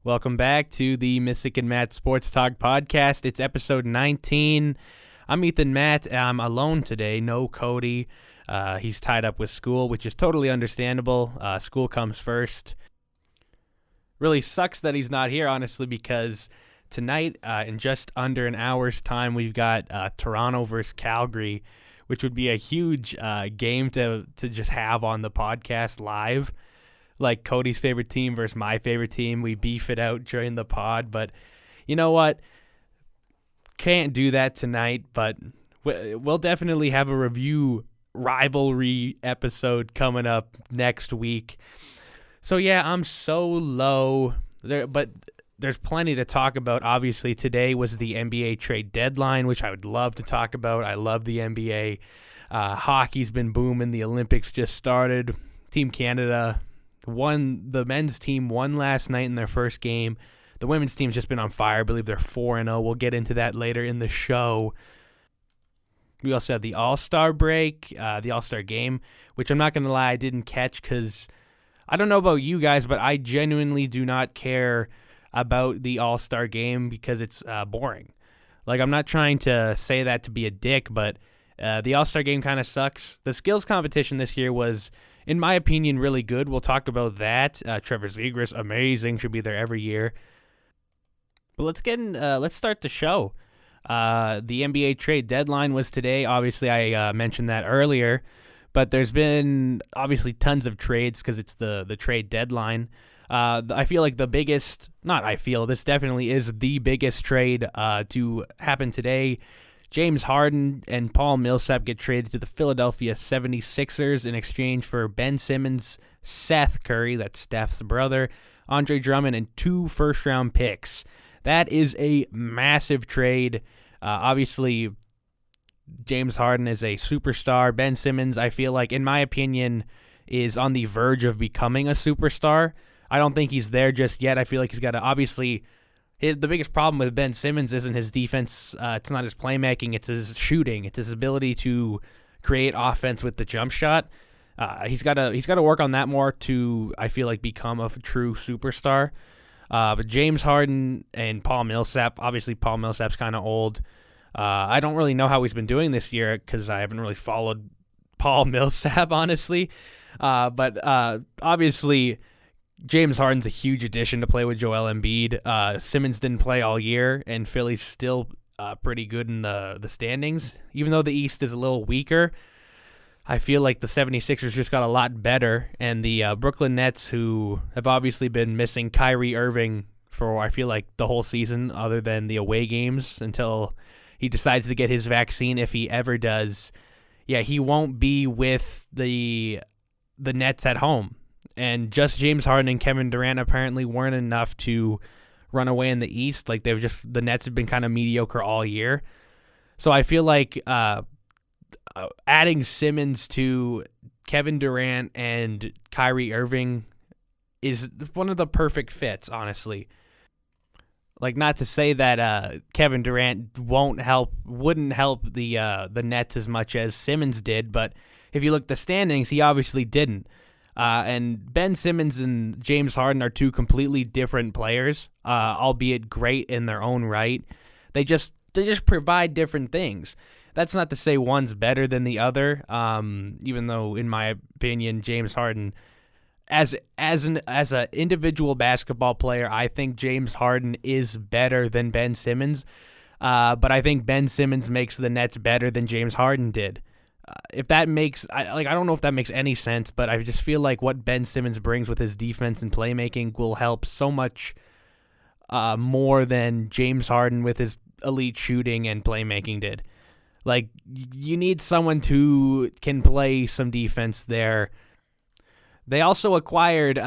Welcome back to the Misyk And Maat Sports Talk podcast. It's episode 19. I'm Ethan Matt. I'm alone today. No Cody. He's tied up with school, which is totally understandable. School comes first. Really sucks that he's not here, honestly, because tonight, in just under an hour's time, we've got Toronto versus Calgary, which would be a huge game to just have on the podcast live. Like Cody's favorite team versus my favorite team. We beef it out during the pod, but you know what? Can't do that tonight, but we'll definitely have a review rivalry episode coming up next week. So yeah, I'm so low, but there's plenty to talk about. Obviously, today was the NBA trade deadline, which I would love to talk about. I love the NBA. Hockey's been booming. The Olympics just started. Team Canada the men's team won last night in their first game. The women's team's just been on fire. I believe they're 4-0. We'll get into that later in the show. We also had the All-Star break, the All-Star game, which I'm not going to lie, I didn't catch because I don't know about you guys, but I genuinely do not care about the All-Star game because it's boring. Like, I'm not trying to say that to be a dick, but the All-Star game kind of sucks. The skills competition this year was, in my opinion, really good. We'll talk about that. Trevor Zegras, amazing, should be there every year. But let's start the show. The NBA trade deadline was today. Obviously, I mentioned that earlier, but there's been obviously tons of trades because it's the trade deadline. I feel like this definitely is the biggest trade to happen today. James Harden and Paul Millsap get traded to the Philadelphia 76ers in exchange for Ben Simmons, Seth Curry, that's Steph's brother, Andre Drummond, and 2 first-round picks. That is a massive trade. Obviously, James Harden is a superstar. Ben Simmons, I feel like, in my opinion, is on the verge of becoming a superstar. I don't think he's there just yet. I feel like he's got to obviously... The biggest problem with Ben Simmons isn't his defense. It's not his playmaking. It's his shooting. It's his ability to create offense with the jump shot. He's got to work on that more to, I feel like, become a true superstar. But James Harden and Paul Millsap, obviously Paul Millsap's kind of old. I don't really know how he's been doing this year because I haven't really followed Paul Millsap, honestly. But obviously... James Harden's a huge addition to play with Joel Embiid. Simmons didn't play all year, and Philly's still pretty good in the standings. Even though the East is a little weaker, I feel like the 76ers just got a lot better, and the Brooklyn Nets, who have obviously been missing Kyrie Irving for, I feel like, the whole season, other than the away games, until he decides to get his vaccine, if he ever does. Yeah, he won't be with the Nets at home. And just James Harden and Kevin Durant apparently weren't enough to run away in the East. Like, the Nets have been kind of mediocre all year. So I feel like adding Simmons to Kevin Durant and Kyrie Irving is one of the perfect fits, honestly. Like, not to say that Kevin Durant wouldn't help the Nets as much as Simmons did, but if you look at the standings, he obviously didn't. And Ben Simmons and James Harden are 2 completely different players, albeit great in their own right. They just provide different things. That's not to say one's better than the other, even though, in my opinion, James Harden, as an individual basketball player, I think James Harden is better than Ben Simmons. But I think Ben Simmons makes the Nets better than James Harden did. If that makes, I don't know if that makes any sense, but I just feel like what Ben Simmons brings with his defense and playmaking will help so much more than James Harden with his elite shooting and playmaking did. Like, you need someone who can play some defense there. They also acquired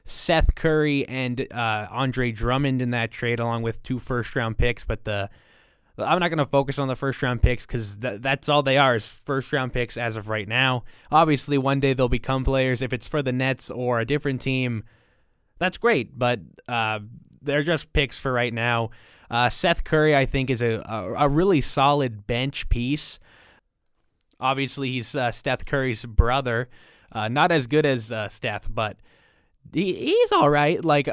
Seth Curry and Andre Drummond in that trade, along with 2 first-round picks, but I'm not going to focus on the first-round picks because that's all they are, is first-round picks as of right now. Obviously, one day they'll become players. If it's for the Nets or a different team, that's great, but they're just picks for right now. Seth Curry, I think, is a really solid bench piece. Obviously, he's Steph Curry's brother. Not as good as Steph, but he's all right. Like,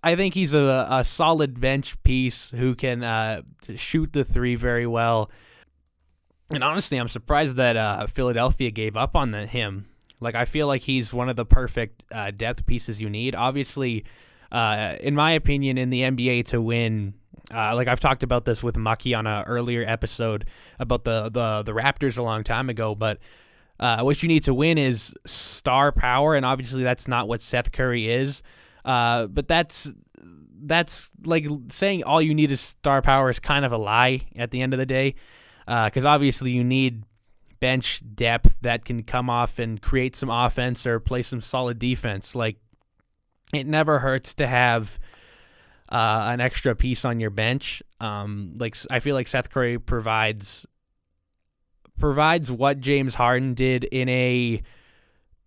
I think he's a solid bench piece who can shoot the three very well. And honestly, I'm surprised that Philadelphia gave up on him. Like, I feel like he's one of the perfect depth pieces you need. Obviously, in my opinion, in the NBA to win, like I've talked about this with Mucky on an earlier episode about the Raptors a long time ago, but what you need to win is star power, and obviously that's not what Seth Curry is. But that's like saying all you need is star power is kind of a lie at the end of the day, because obviously you need bench depth that can come off and create some offense or play some solid defense. Like, it never hurts to have an extra piece on your bench. Like, I feel like Seth Curry provides what James Harden did in a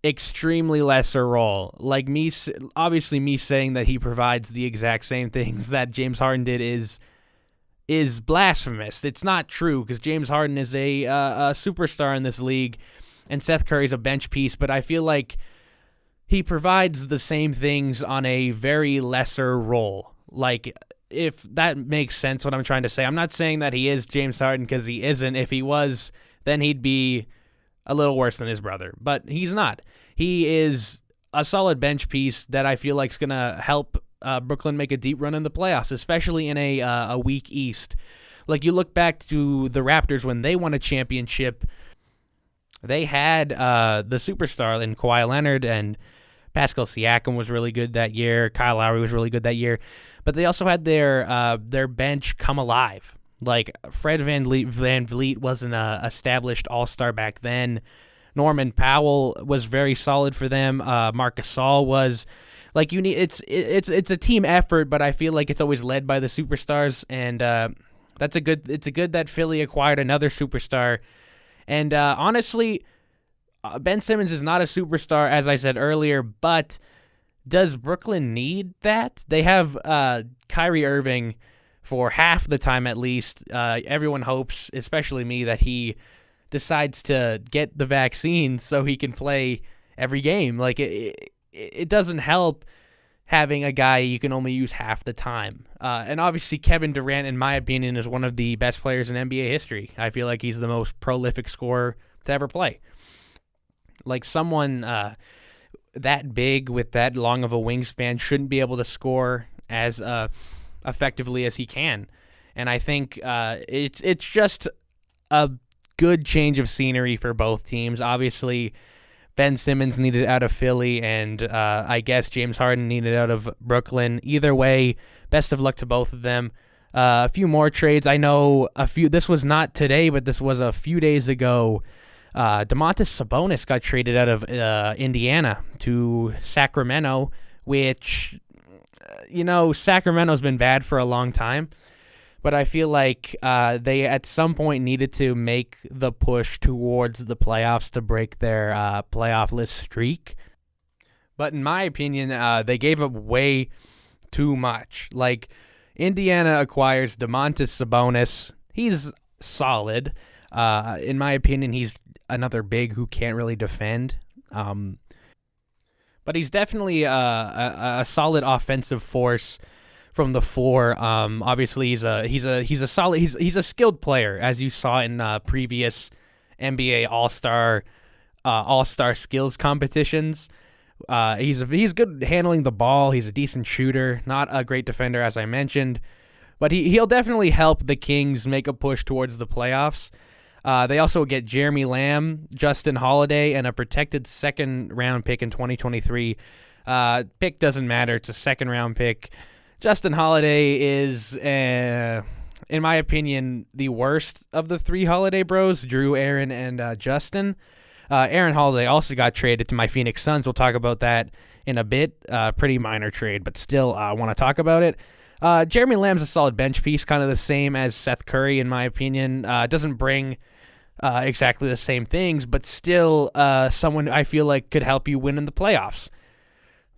extremely lesser role. Like, me saying that he provides the exact same things that James Harden did is blasphemous. It's not true, because James Harden is a superstar in this league, and Seth Curry's a bench piece. But I feel like he provides the same things on a very lesser role. Like, if that makes sense, what I'm trying to say. I'm not saying that he is James Harden, because he isn't. If he was, then he'd be a little worse than his brother. But he's not. He is a solid bench piece that I feel like is going to help Brooklyn make a deep run in the playoffs, especially in a weak East. Like, you look back to the Raptors when they won a championship, they had the superstar in Kawhi Leonard, and Pascal Siakam was really good that year. Kyle Lowry was really good that year. But they also had their bench come alive. Like, Fred VanVleet wasn't an established all-star back then. Norman Powell was very solid for them. Marc Gasol was. Like, you need it's a team effort, but I feel like it's always led by the superstars, and it's a good that Philly acquired another superstar. And honestly, Ben Simmons is not a superstar, as I said earlier, but does Brooklyn need that? They have Kyrie Irving for half the time at least. Everyone hopes, especially me, that he decides to get the vaccine so he can play every game. Like, it doesn't help having a guy you can only use half the time. And obviously Kevin Durant, in my opinion, is one of the best players in NBA history. I feel like he's the most prolific scorer to ever play. Like, someone that big with that long of a wingspan shouldn't be able to score as effectively as he can. And I think it's just a good change of scenery for both teams. Obviously, Ben Simmons needed out of Philly, and I guess James Harden needed out of Brooklyn. Either way, best of luck to both of them. A few more trades. I know this was not today, but this was a few days ago. Domantas Sabonis got traded out of Indiana to Sacramento, which, Sacramento's been bad for a long time. But I feel like they at some point needed to make the push towards the playoffs to break their playoff-less streak. But in my opinion, they gave up way too much. Like, Indiana acquires Domantas Sabonis. He's solid. In my opinion, he's another big who can't really defend. But he's definitely a solid offensive force from the floor. Obviously he's a skilled player, as you saw in previous NBA All-Star skills competitions. He's good handling the ball. He's a decent shooter, not a great defender, as I mentioned, but he'll definitely help the Kings make a push towards the playoffs. They also get Jeremy Lamb, Justin Holiday, and a protected second-round pick in 2023. Pick doesn't matter. It's a second-round pick. Justin Holiday is, in my opinion, the worst of the three Holiday bros, Drew, Aaron, and Justin. Aaron Holiday also got traded to my Phoenix Suns. We'll talk about that in a bit. Pretty minor trade, but still I want to talk about it. Jeremy Lamb's a solid bench piece, kind of the same as Seth Curry, in my opinion. Doesn't bring exactly the same things, but still someone I feel like could help you win in the playoffs.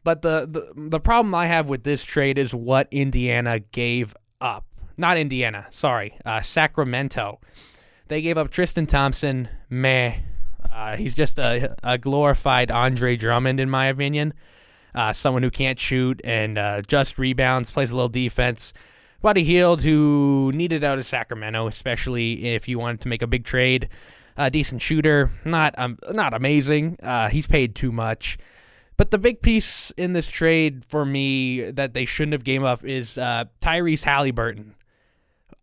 But the problem I have with this trade is what Indiana gave up. Not Indiana, sorry. Sacramento. They gave up Tristan Thompson. Meh. He's just a glorified Andre Drummond, in my opinion. someone who can't shoot and just rebounds, plays a little defense. Buddy Hield, who needed out of Sacramento, especially if you wanted to make a big trade. Decent shooter, not amazing. He's paid too much. But the big piece in this trade for me that they shouldn't have gave up is Tyrese Halliburton.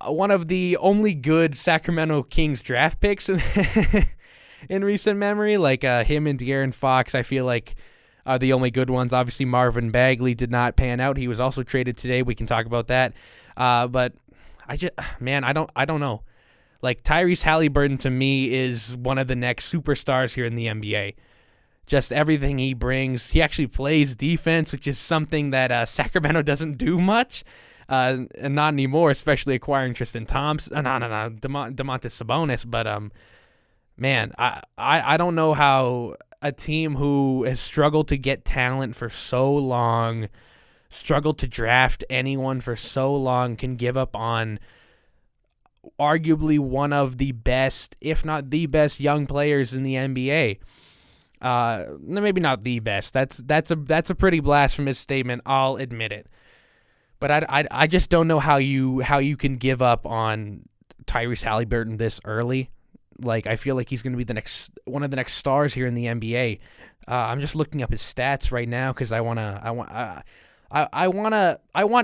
One of the only good Sacramento Kings draft picks in recent memory. Like him and De'Aaron Fox, I feel like are the only good ones. Obviously, Marvin Bagley did not pan out. He was also traded today. We can talk about that. But I don't know. Like Tyrese Halliburton to me is one of the next superstars here in the NBA. Just everything he brings. He actually plays defense, which is something that Sacramento doesn't do much. And not anymore, especially acquiring Tristan Thompson. Domantas Sabonis. But man, I don't know how a team who has struggled to get talent for so long, struggled to draft anyone for so long, can give up on arguably one of the best, if not the best, young players in the NBA. Maybe not the best. That's a pretty blasphemous statement. I'll admit it. But I just don't know how you can give up on Tyrese Halliburton this early. Like I feel like he's going to be one of the next stars here in the NBA. I'm just looking up his stats right now because I want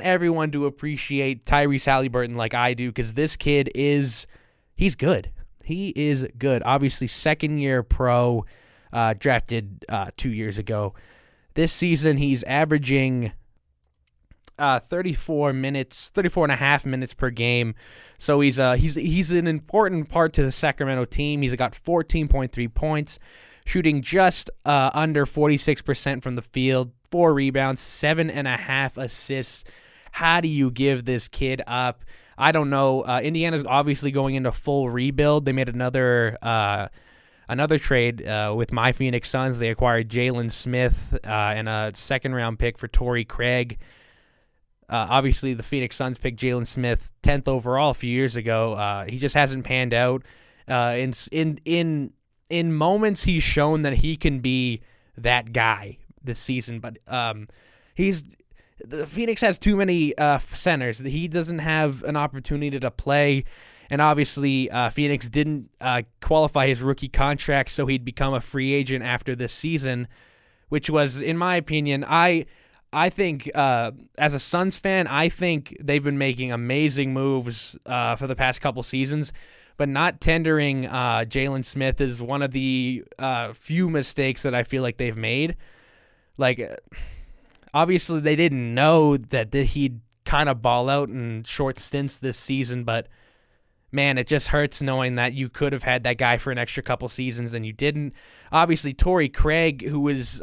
everyone to appreciate Tyrese Halliburton like I do, because this kid he's good. He is good. Obviously, second-year pro, drafted 2 years ago. This season, he's averaging 34 and a half minutes per game. So he's an important part to the Sacramento team. He's got 14.3 points, shooting just under 46% from the field, 4 rebounds, 7.5 assists. How do you give this kid up? I don't know. Indiana's obviously going into full rebuild. They made another trade with my Phoenix Suns. They acquired Jalen Smith and a second-round pick for Torrey Craig. Obviously, the Phoenix Suns picked Jalen Smith 10th overall a few years ago. He just hasn't panned out. In moments, he's shown that he can be that guy this season. But the Phoenix has too many centers. He doesn't have an opportunity to play. And obviously, Phoenix didn't qualify his rookie contract, so he'd become a free agent after this season, which was, in my opinion, I think, as a Suns fan, I think they've been making amazing moves for the past couple seasons, but not tendering Jalen Smith is one of the few mistakes that I feel like they've made. Like, obviously, they didn't know that he'd kind of ball out in short stints this season, but man, it just hurts knowing that you could have had that guy for an extra couple seasons and you didn't. Obviously, Torrey Craig, who was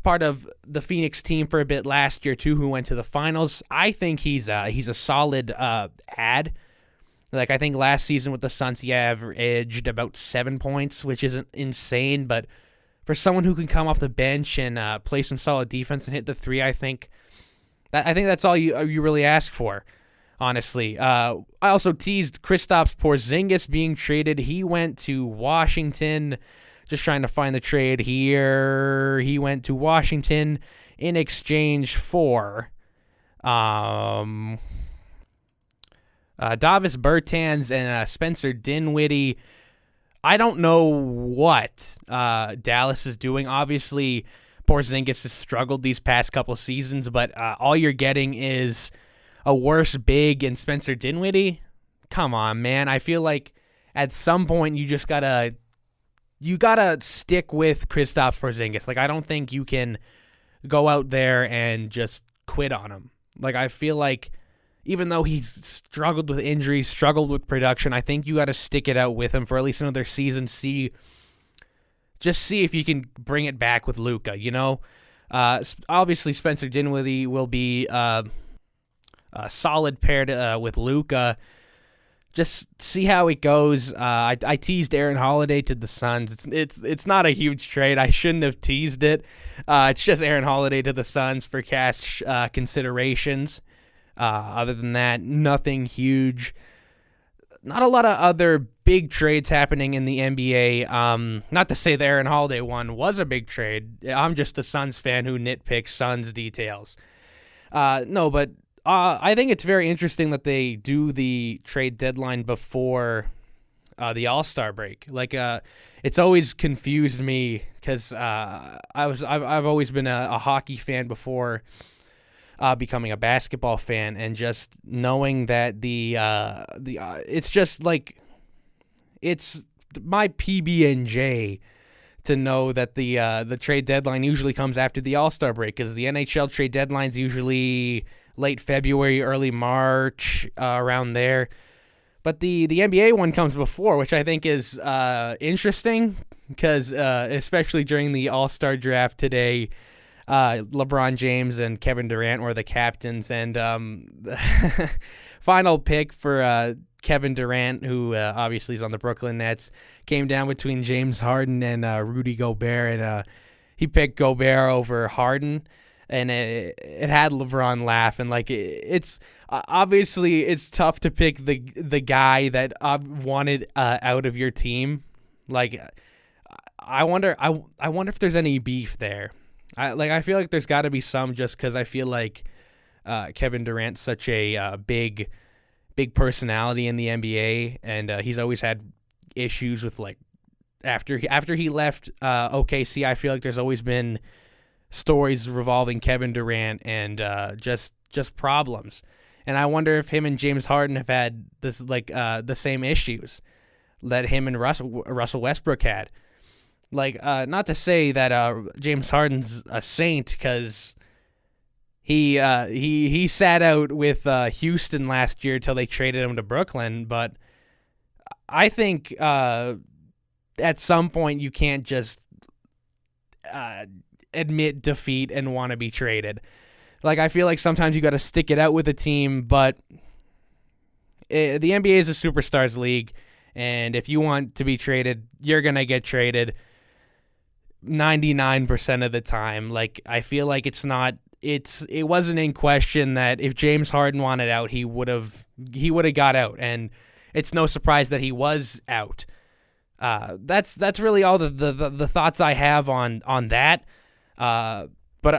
part of the Phoenix team for a bit last year too, who went to the finals. I think he's a solid add. Like I think last season with the Suns he averaged about 7 points, which isn't insane, but for someone who can come off the bench and play some solid defense and hit the three, I think that's all you really ask for, honestly. I also teased Kristaps Porzingis being traded. He went to Washington. Just trying to find the trade here. He went to Washington in exchange for Davis Bertans and Spencer Dinwiddie. I don't know what Dallas is doing. Obviously, Porzingis has struggled these past couple seasons, but all you're getting is a worse big in Spencer Dinwiddie. Come on, man. I feel like at some point you just gotta stick with Kristaps Porzingis. Like, I don't think you can go out there and just quit on him. Like, I feel like even though he's struggled with injuries, struggled with production, I think you got to stick it out with him for at least another season. See if you can bring it back with Luka, you know? Obviously, Spencer Dinwiddie will be a solid pair with Luka. Just see how it goes. I teased Aaron Holiday to the Suns. It's not a huge trade. I shouldn't have teased it. It's just Aaron Holiday to the Suns for cash considerations. Other than that, nothing huge. not a lot of other big trades happening in the NBA. Not to say the Aaron Holiday one was a big trade. I'm just a Suns fan who nitpicks Suns details. No, but I think it's very interesting that they do the trade deadline before the All-Star break. It's always confused me because I've always been a hockey fan before becoming a basketball fan, and just knowing that it's just like it's my PB&J to know that the trade deadline usually comes after the All-Star break, because the NHL trade deadline's usually late February, early March, around there. But the NBA one comes before, which I think is interesting, because especially during the All-Star draft today, LeBron James and Kevin Durant were the captains, and the final pick for Kevin Durant, who obviously is on the Brooklyn Nets, came down between James Harden and Rudy Gobert, and he picked Gobert over Harden, and it had LeBron laugh. And it's obviously it's tough to pick the guy that wanted out of your team. I wonder if there's any beef there. I feel like there's got to be some, just because I feel like Kevin Durant's such a big personality in the NBA, and he's always had issues with after he left OKC. I feel like there's always been stories revolving Kevin Durant and just problems. And I wonder if him and James Harden have had this the same issues that him and Russell Westbrook had. Not to say that James Harden's a saint, because he sat out with Houston last year till they traded him to Brooklyn. But I think at some point you can't just admit defeat and want to be traded. I feel like sometimes you got to stick it out with a team, but the NBA is a superstars league, and if you want to be traded, you're going to get traded 99% of the time. I feel like it wasn't in question that if James Harden wanted out, he would have got out, and it's no surprise that he was out. That's really all the thoughts I have on that. But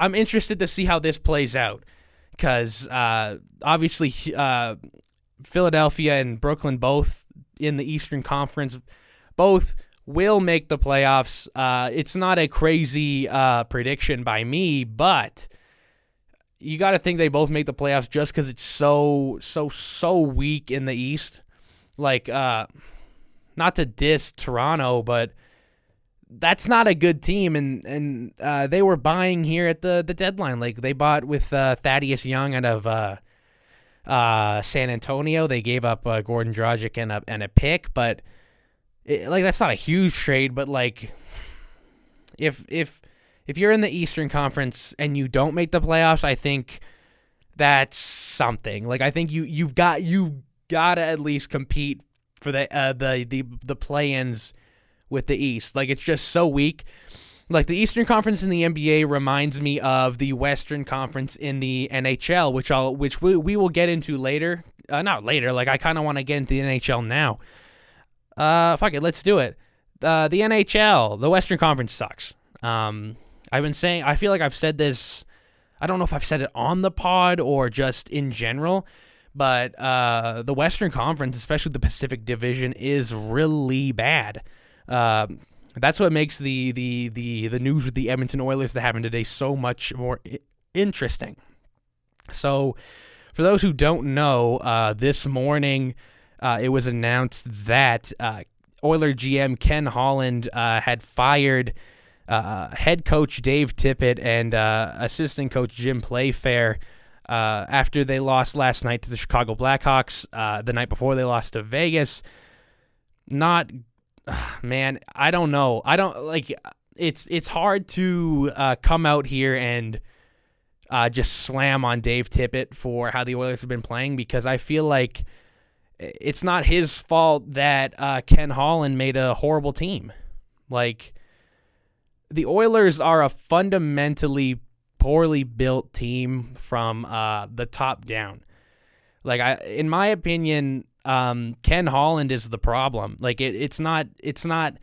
I'm interested to see how this plays out, because obviously Philadelphia and Brooklyn, both in the Eastern Conference, both will make the playoffs. It's not a crazy prediction by me, but you got to think they both make the playoffs just because it's so weak in the East. Not to diss Toronto, but that's not a good team, and they were buying here at the deadline. They bought with Thaddeus Young out of San Antonio. They gave up Gordon Dragic and a pick, but that's not a huge trade. But if you're in the Eastern Conference and you don't make the playoffs, I think that's something. I think you've got to at least compete for the play-ins with the East. It's just so weak. The Eastern Conference in the NBA reminds me of the Western Conference in the NHL, which we will get into later. Not later. I kind of want to get into the NHL now. Fuck it, let's do it. The NHL, the Western Conference sucks. I've been saying, I feel like I've said this, I don't know if I've said it on the pod or just in general, but the Western Conference, especially the Pacific Division, is really bad. That's what makes the news with the Edmonton Oilers that happened today so much more interesting. So, for those who don't know, this morning it was announced that Oiler GM Ken Holland had fired head coach Dave Tippett and assistant coach Jim Playfair after they lost last night to the Chicago Blackhawks. The night before they lost to Vegas. Man, I don't know. It's hard to come out here and just slam on Dave Tippett for how the Oilers have been playing, because I feel like it's not his fault that Ken Holland made a horrible team. The Oilers are a fundamentally poorly built team from the top down. In my opinion, Ken Holland is the problem. Like it's not Dave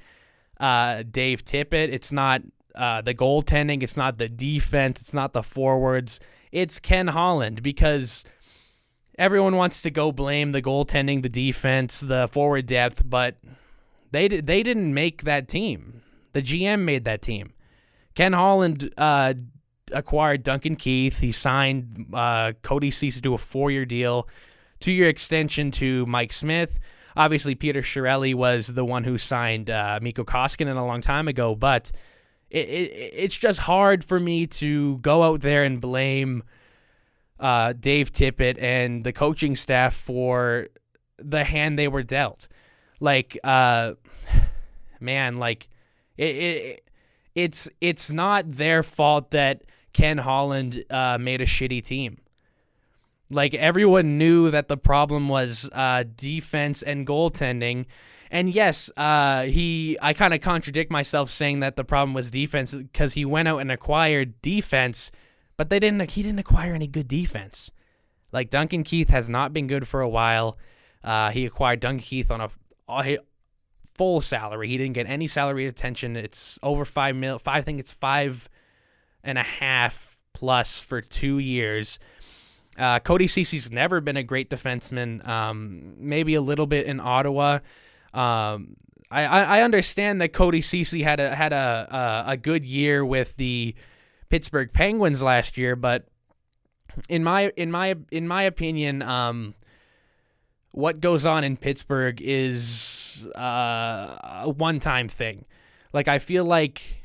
Tippett. It's not the goaltending. It's not the defense. It's not the forwards. It's Ken Holland, because everyone wants to go blame the goaltending, the defense, the forward depth, but they didn't make that team. The GM made that team. Ken Holland acquired Duncan Keith. He signed Cody Ceci to a 4-year deal, 2-year extension to Mike Smith. Obviously, Peter Chiarelli was the one who signed Mikko Koskinen a long time ago, but it's just hard for me to go out there and blame Dave Tippett and the coaching staff for the hand they were dealt. Like, man, like it's not their fault that Ken Holland made a shitty team. Like, everyone knew that the problem was defense and goaltending. And yes, I kind of contradict myself saying that the problem was defense, because he went out and acquired defense, but he didn't acquire any good defense. Like, Duncan Keith has not been good for a while. He acquired Duncan Keith on a full salary. He didn't get any salary attention. It's over $5 million. I think it's $5.5 plus for 2 years. Cody Ceci's never been a great defenseman. Maybe a little bit in Ottawa. I understand that Cody Ceci had a good year with the Pittsburgh Penguins last year, but in my opinion, what goes on in Pittsburgh is a one-time thing. Like, I feel like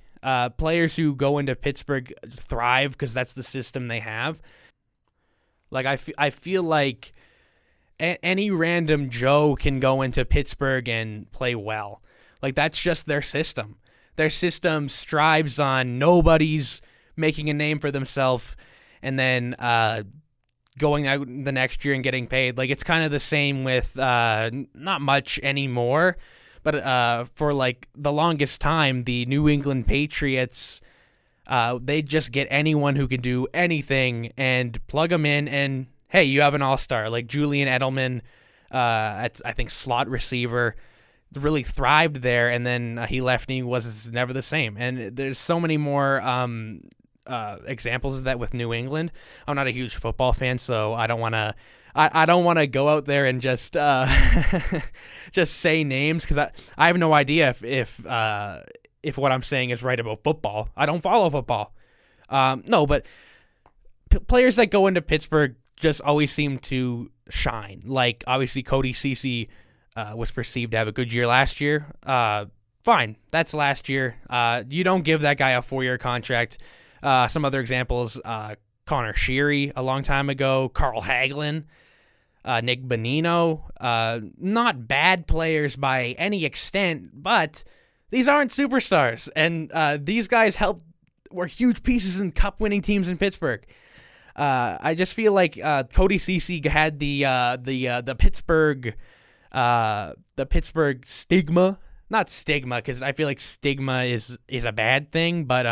players who go into Pittsburgh thrive because that's the system they have. Like, I feel like any random Joe can go into Pittsburgh and play well. Like, that's just their system. Their system strives on nobody's making a name for themselves and then going out the next year and getting paid. Like, it's kind of the same with not much anymore, but for like the longest time, the New England Patriots, they just get anyone who can do anything and plug them in, and hey, you have an all-star. Like Julian Edelman, I think slot receiver, really thrived there, and then he left and he was never the same. And there's so many more examples of that with New England. I'm not a huge football fan, so I don't want to. I don't want to go out there and just just say names, because I have no idea if what I'm saying is right about football. I don't follow football. No, but players that go into Pittsburgh just always seem to shine. Like, obviously, Cody Ceci was perceived to have a good year last year. Fine, that's last year. You don't give that guy a 4-year contract. Some other examples, Connor Sheary a long time ago, Carl Hagelin, Nick Bonino. Not bad players by any extent, but these aren't superstars. And these guys were huge pieces in cup-winning teams in Pittsburgh. I just feel like Cody Ceci had the Pittsburgh stigma. Not stigma, because I feel like stigma is a bad thing, but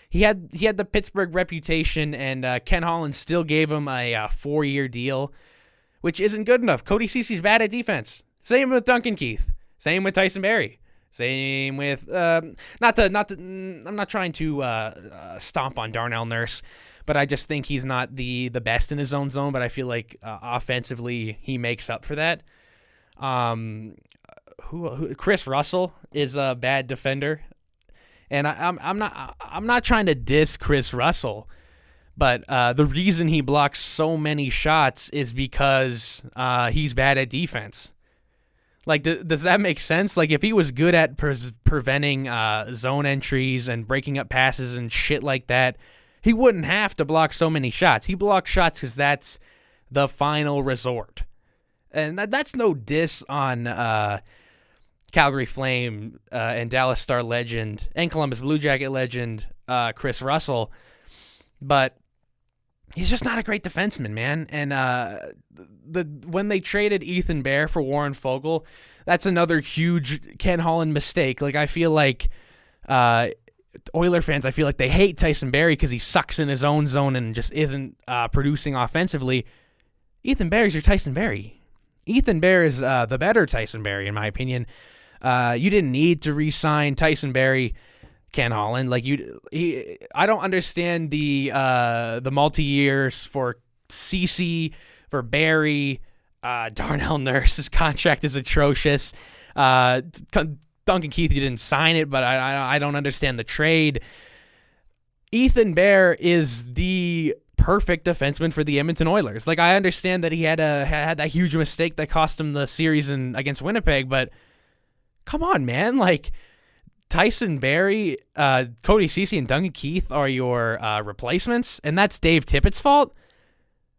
he had the Pittsburgh reputation, and Ken Holland still gave him a 4-year deal, which isn't good enough. Cody Ceci's bad at defense. Same with Duncan Keith. Same with Tyson Barrie. Same with I'm not trying to stomp on Darnell Nurse, but I just think he's not the best in his own zone. But I feel like offensively he makes up for that. Chris Russell is a bad defender, and I'm not trying to diss Chris Russell, but the reason he blocks so many shots is because he's bad at defense. Like, does that make sense? Like, if he was good at preventing zone entries and breaking up passes and shit like that, he wouldn't have to block so many shots. He blocks shots because that's the final resort. And that's no diss on Calgary Flame and Dallas Star legend and Columbus Blue Jacket legend Chris Russell, but he's just not a great defenseman, man. And when they traded Ethan Bear for Warren Fogle, that's another huge Ken Holland mistake. Like, I feel like Oiler fans, I feel like they hate Tyson Barrie because he sucks in his own zone and just isn't producing offensively. Ethan Bear's your Tyson Barrie. Ethan Bear is the better Tyson Barrie, in my opinion. You didn't need to re-sign Tyson Barrie, Ken Holland. I don't understand the multi-years for CC, for Barrie. Darnell Nurse's contract is atrocious. Duncan Keith, you didn't sign it, but I don't understand the trade. Ethan Bear is the perfect defenseman for the Edmonton Oilers. I understand that he had that huge mistake that cost him the series against Winnipeg, but come on, man. Tyson Barrie, Cody Ceci, and Duncan Keith are your replacements, and that's Dave Tippett's fault?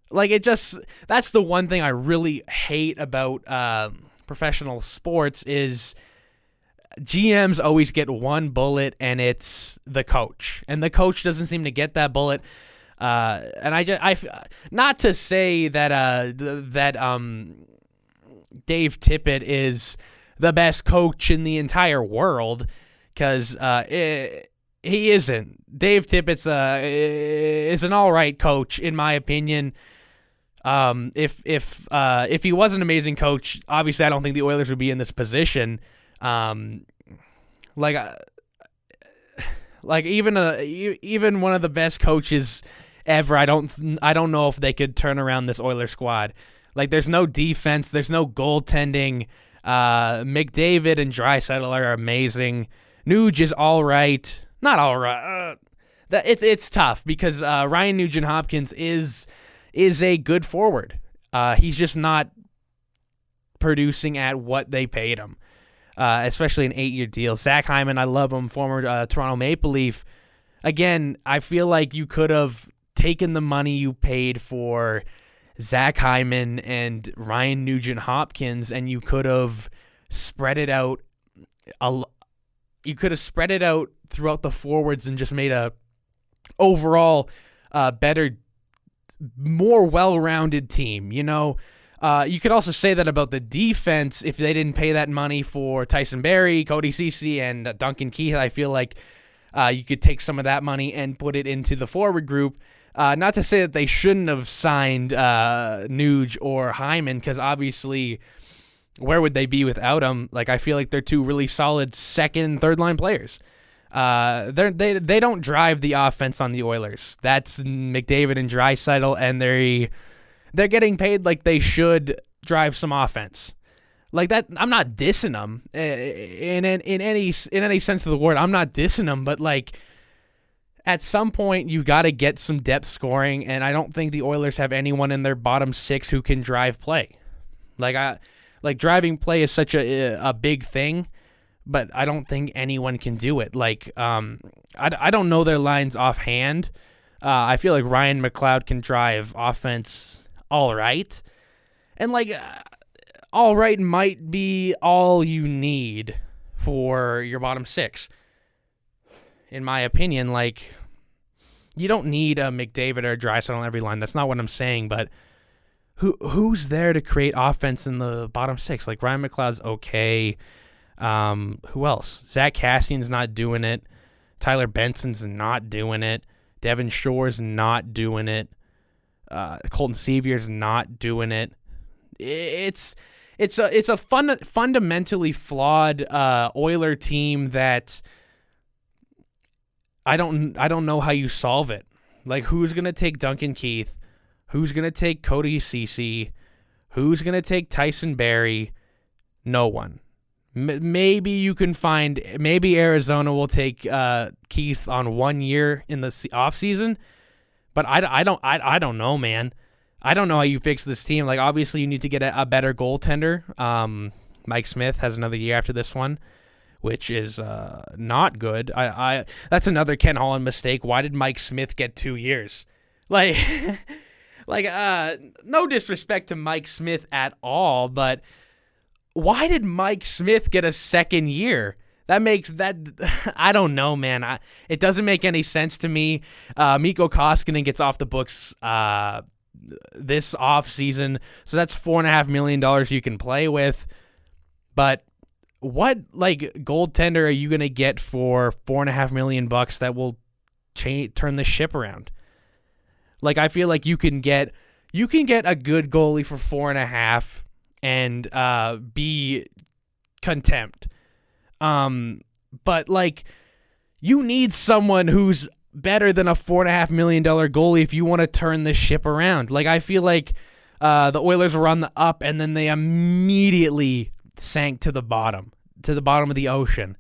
That's the one thing I really hate about professional sports is GMs always get one bullet, and it's the coach. And the coach doesn't seem to get that bullet. And I not to say that Dave Tippett is the best coach in the entire world, because he isn't. Dave Tippett's is an all right coach, in my opinion. If he was an amazing coach, obviously I don't think the Oilers would be in this position. Even one of the best coaches ever, I don't know if they could turn around this Oilers squad. There's no defense, there's no goaltending. McDavid and Draisaitl are amazing. Nuge is all right, not all right. It's tough because Ryan Nugent-Hopkins is a good forward. He's just not producing at what they paid him, especially an 8-year deal. Zach Hyman, I love him, former Toronto Maple Leaf. Again, I feel like you could have taken the money you paid for Zach Hyman and Ryan Nugent-Hopkins, and you could have spread it out. You could have spread it out throughout the forwards and just made a overall better, more well-rounded team. You could also say that about the defense. If they didn't pay that money for Tyson Barrie, Cody Ceci, and Duncan Keith, I feel like you could take some of that money and put it into the forward group. Not to say that they shouldn't have signed Nuge or Hyman, because obviously, where would they be without them? I feel like they're two really solid second, third line players. They don't drive the offense on the Oilers. That's McDavid and Draisaitl, and they're getting paid like they should drive some offense. That, I'm not dissing them in any sense of the word. I'm not dissing them, but at some point you got to get some depth scoring, and I don't think the Oilers have anyone in their bottom six who can drive play. Driving play is such a big thing, but I don't think anyone can do it. I don't know their lines offhand. I feel like Ryan McLeod can drive offense all right. And all right might be all you need for your bottom six. In my opinion, you don't need a McDavid or a Draisaitl on every line. That's not what I'm saying, but who's there to create offense in the bottom six? Ryan McLeod's okay. Who else? Zach Cassian's not doing it. Tyler Benson's not doing it. Devin Shore's not doing it. Colton Seavier's not doing it. It's a fundamentally flawed Oiler team that I don't know how you solve it. Who's gonna take Duncan Keith? Who's gonna take Cody Ceci? Who's gonna take Tyson Barrie? No one. Maybe you can find. Maybe Arizona will take Keith on 1 year in the off season, but I don't know, man. I don't know how you fix this team. Obviously, you need to get a better goaltender. Mike Smith has another year after this one, which is not good. That's another Ken Holland mistake. Why did Mike Smith get 2 years? No disrespect to Mike Smith at all, but why did Mike Smith get a second year? That makes that, I don't know, man. It doesn't make any sense to me. Mikko Koskinen gets off the books this off season, so that's $4.5 million you can play with. But what goaltender are you gonna get for $4.5 million that will turn the ship around? I feel like you can get a good goalie for 4.5. and be contempt. But like, you need someone who's better than a $4.5 million goalie if you want to turn this ship around. Like, I feel like the Oilers were on the up, and then they immediately sank to the bottom of the ocean.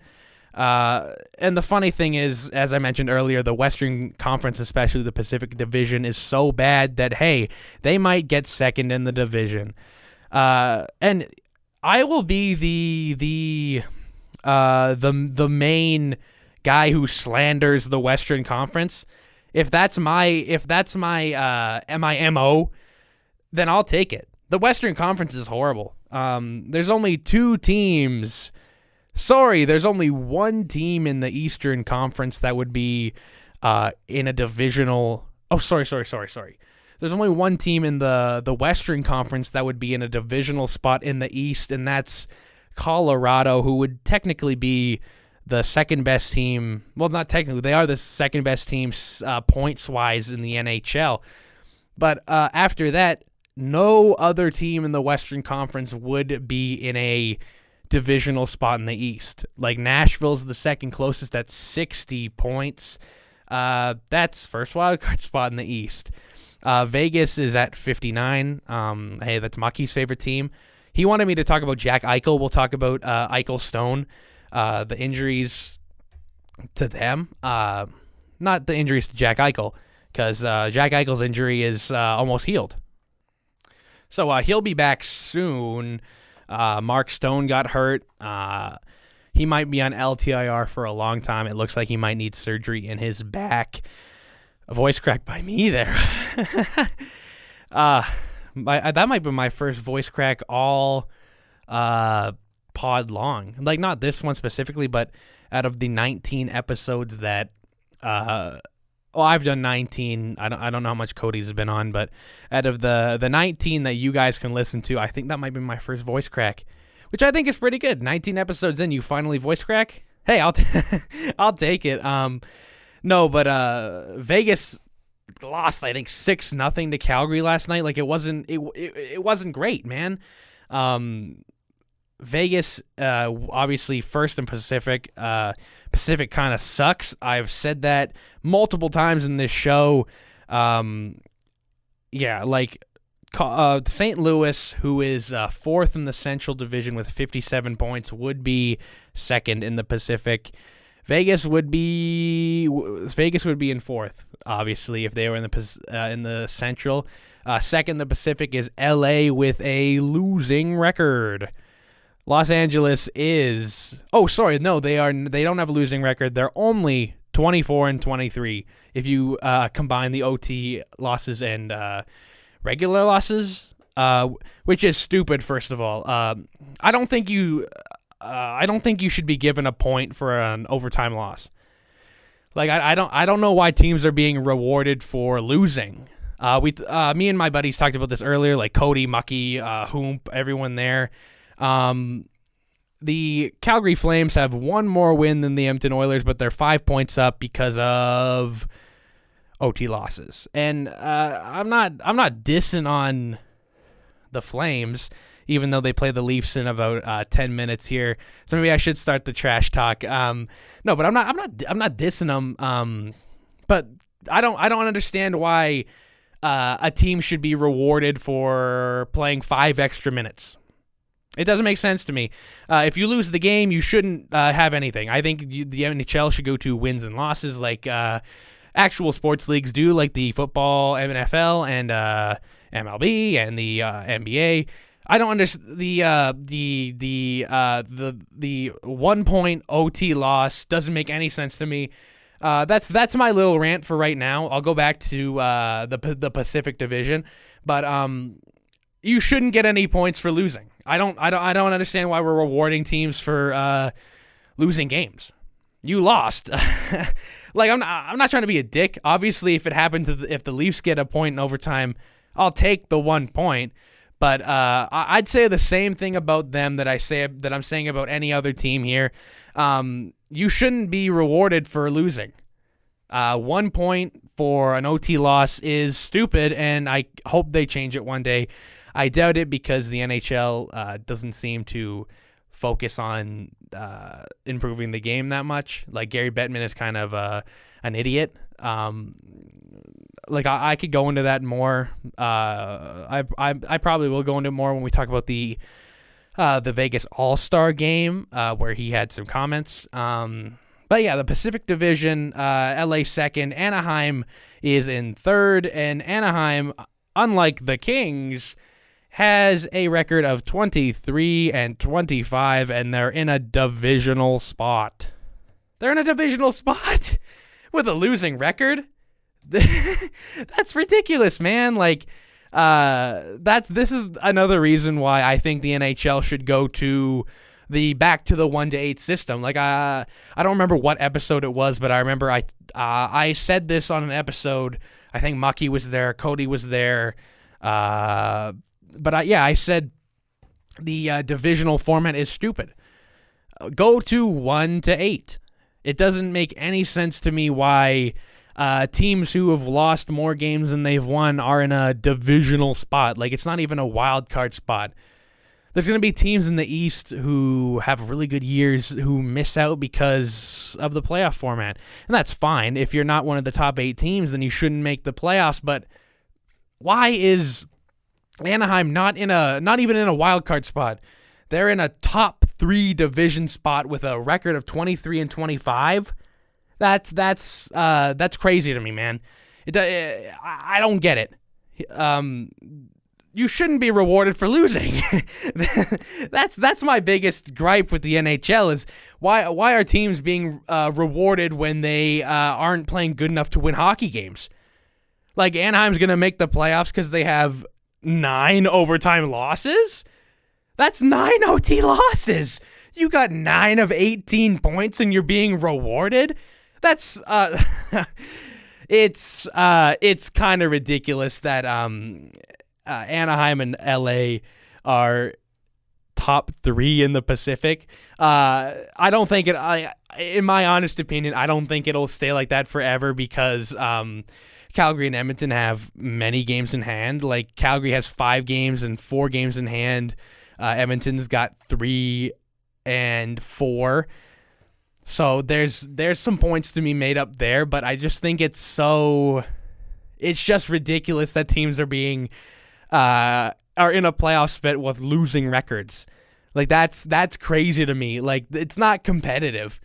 And the funny thing is, as I mentioned earlier, the Western Conference, especially the Pacific Division, is so bad that, hey, they might get second in the division. And I will be the main guy who slanders the Western Conference. If that's my MO, then I'll take it. The Western Conference is horrible. There's only two teams. Sorry, there's only one team in the Eastern Conference that would be in a divisional. Oh, sorry. There's only one team in the Western Conference that would be in a divisional spot in the East, and that's Colorado, who would technically be the second best team. Well, not technically. They are the second best team points-wise in the NHL. But after that, no other team in the Western Conference would be in a divisional spot in the East. Like, Nashville's the second closest at 60 points. That's first wildcard spot in the East. Vegas is at 59. Hey, that's Mucky's favorite team. He wanted me to talk about Jack Eichel. We'll talk about Eichel Stone, the injuries to them. Not the injuries to Jack Eichel, because Jack Eichel's injury is almost healed. So he'll be back soon. Mark Stone got hurt. He might be on LTIR for a long time. It looks like he might need surgery in his back. A voice crack by me there. That might be my first voice crack all pod long. Like, not this one specifically, but out of the 19 episodes that I've done 19. I don't know how much Cody's been on, but out of the 19 that you guys can listen to, I think that might be my first voice crack, which I think is pretty good. 19 episodes in, you finally voice crack? Hey, I'll take it. No, but Vegas lost, I think, 6-0 to Calgary last night. Like, it wasn't great, man. Vegas, obviously first in Pacific. Pacific kind of sucks. I've said that multiple times in this show. St. Louis, who is fourth in the Central Division with 57 points, would be second in the Pacific. Vegas would be in fourth, obviously, if they were in the Central. Second in the Pacific is LA with a losing record. Los Angeles is they don't have a losing record. They're only 24-23 if you combine the OT losses and regular losses, which is stupid. First of all, I don't think you should be given a point for an overtime loss. Like, I don't know why teams are being rewarded for losing. Me and my buddies talked about this earlier, like Cody, Mucky, Hoomp, everyone there. The Calgary Flames have one more win than the Edmonton Oilers, but they're 5 points up because of OT losses. And I'm not dissing on the Flames, even though they play the Leafs in about 10 minutes here. So maybe I should start the trash talk. No, but I'm not dissing them. But I don't understand why a team should be rewarded for playing 5 extra minutes. It doesn't make sense to me. If you lose the game, you shouldn't have anything. I think the NHL should go to wins and losses like actual sports leagues do, like the football, NFL, and MLB, and the NBA. I don't understand the 1 point OT loss doesn't make any sense to me. That's my little rant for right now. I'll go back to the Pacific Division, but you shouldn't get any points for losing. I don't understand why we're rewarding teams for losing games. You lost. Like, I'm not trying to be a dick. Obviously, if it happened if the Leafs get a point in overtime, I'll take the 1 point. But I'd say the same thing about them that I'm saying about any other team here. You shouldn't be rewarded for losing. 1 point for an OT loss is stupid, and I hope they change it one day. I doubt it because the NHL doesn't seem to focus on improving the game that much. Like, Gary Bettman is kind of an idiot. I could go into that more. I probably will go into more when we talk about the Vegas All-Star game, where he had some comments. But yeah, the Pacific Division, LA second, Anaheim is in third, and Anaheim, unlike the Kings, has a record of 23-25, and they're in a divisional spot. They're in a divisional spot with a losing record. That's ridiculous, man. Like, this is another reason why I think the NHL should go to back to the 1-8 system. Like, I don't remember what episode it was, but I remember I said this on an episode. I think Mucky was there, Cody was there, but I said the divisional format is stupid. Go to 1-8. It doesn't make any sense to me why teams who have lost more games than they've won are in a divisional spot. Like, it's not even a wild card spot. There's going to be teams in the East who have really good years who miss out because of the playoff format. And that's fine. If you're not one of the top 8 teams, then you shouldn't make the playoffs. But why is Anaheim not even in a wild card spot? They're in a top 3 division spot with a record of 23-25. That's crazy to me, man. I don't get it. You shouldn't be rewarded for losing. That's my biggest gripe with the NHL is why are teams being rewarded when they aren't playing good enough to win hockey games? Like, Anaheim's going to make the playoffs because they have 9 overtime losses? That's 9 OT losses. You got 9 of 18 points and you're being rewarded? That's it's kind of ridiculous that Anaheim and LA are top 3 in the Pacific. I don't think in my honest opinion, I don't think it'll stay like that forever because Calgary and Edmonton have many games in hand. Like, Calgary has 5 games and 4 games in hand. Edmonton's got 3 and 4. So there's some points to be made up there, but I just think it's just ridiculous that teams are being are in a playoff spot with losing records. Like, that's crazy to me. Like, it's not competitive.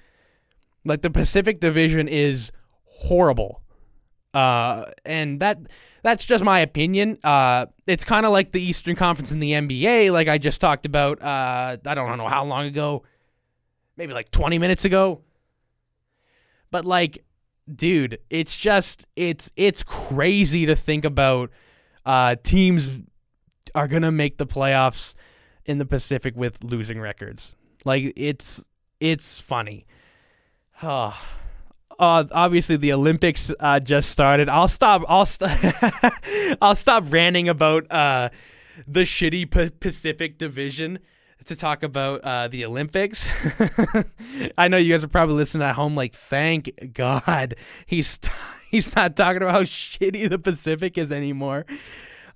Like, the Pacific Division is horrible. And that's just my opinion. It's kind of like the Eastern Conference in the NBA, like I just talked about, I don't know how long ago, maybe like 20 minutes ago. But, like, dude, it's crazy to think about teams are going to make the playoffs in the Pacific with losing records. Like, it's funny. Obviously the Olympics just started. I'll stop ranting about the shitty Pacific Division to talk about the Olympics. I know you guys are probably listening at home like, thank God he's not talking about how shitty the Pacific is anymore.